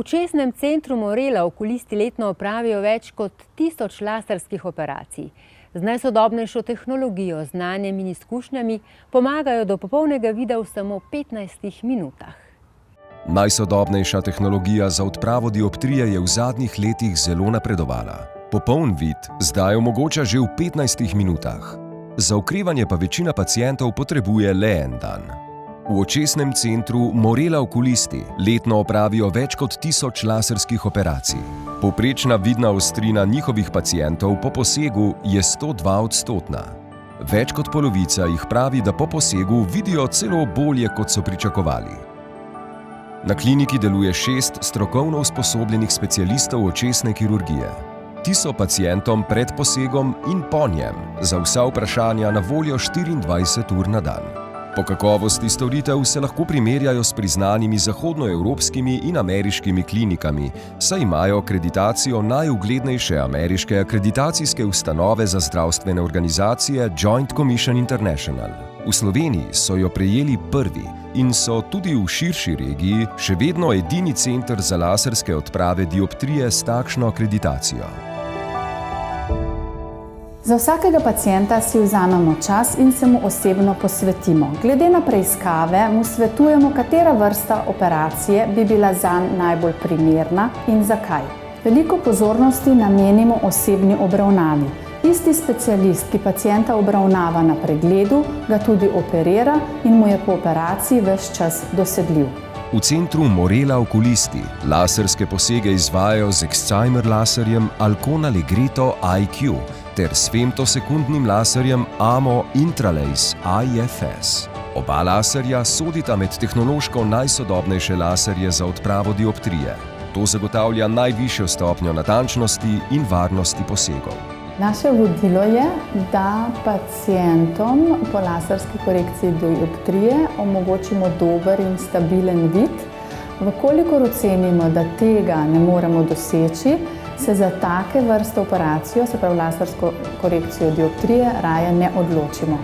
očesnem centru Morela okulisti letno opravijo več kot 1000 laserskih operacij. Z najsodobnejšo tehnologijo, znanjem in izkušnjami pomagajo do popolnega vida v samo 15 minutah. Najsodobnejša tehnologija za odpravo dioptrije je v zadnjih letih zelo napredovala. Popoln vid zdaj omogoča že v 15 minutah. Za okrevanje pa večina pacientov potrebuje le en dan. V očesnem centru Morela okulisti letno opravijo več kot 1000 laserskih operacij. Povprečna vidna ostrina njihovih pacientov po posegu je 102-odstotna. Več kot polovica jih pravi, da po posegu vidijo celo bolje, kot so pričakovali. Na kliniki deluje 6 strokovno usposobljenih specialistov očesne kirurgije. Ti so pacientom pred posegom in po njem za vsa vprašanja na voljo 24 ur na dan. Po kakovosti storitev se lahko primerjajo s priznanimi zahodnoevropskimi in ameriškimi klinikami, saj imajo akreditacijo najuglednejše ameriške akreditacijske ustanove za zdravstvene organizacije Joint Commission International. V Sloveniji so jo prejeli prvi in so tudi v širši regiji še vedno edini center za laserske odprave dioptrije s takšno akreditacijo. Za vsakega pacienta si vzamemo čas in se mu osebno posvetimo. Glede na preiskave mu svetujemo, katera vrsta operacije bi bila zanj najbolj primerna in zakaj. Veliko pozornosti namenimo osebni obravnavi. Isti specialist, ki pacienta obravnava na pregledu, ga tudi operira in mu je po operaciji ves čas dosegljiv. V centru Morela okulisti laserske posege izvajajo z Excimer laserjem Alcon Allegretto IQ ter s femtosekundnim laserjem AMO Intralaser IFS. Oba laserja sodita med tehnološko najsodobnejše laserje za odpravo dioptrije. To zagotavlja najvišjo stopnjo natančnosti in varnosti posegov. Naše vodilo je, da pacientom po laserski korekciji dioptrije omogočimo dober in stabilen vid. Vkolikor ocenimo, da tega ne moremo doseči, se za take vrste operacijo, se pravi lasersko korekcijo dioptrije, raje ne odločimo.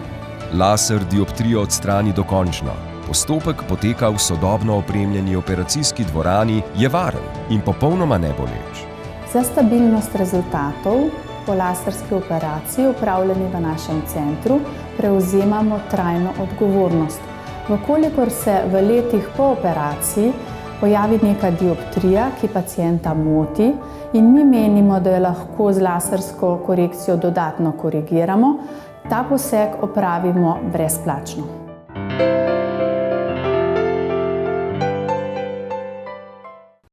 Laser dioptrijo odstrani dokončno. Postopek poteka v sodobno opremljeni operacijski dvorani, je varen in popolnoma neboleč. Za stabilnost rezultatov po laserski operaciji, upravljeni v našem centru, prevzemamo trajno odgovornost. Vkolikor se v letih po operaciji pojavi neka dioptrija, ki pacienta moti in mi menimo, da jo lahko z lasersko korekcijo dodatno korigiramo, ta poseg opravimo brezplačno.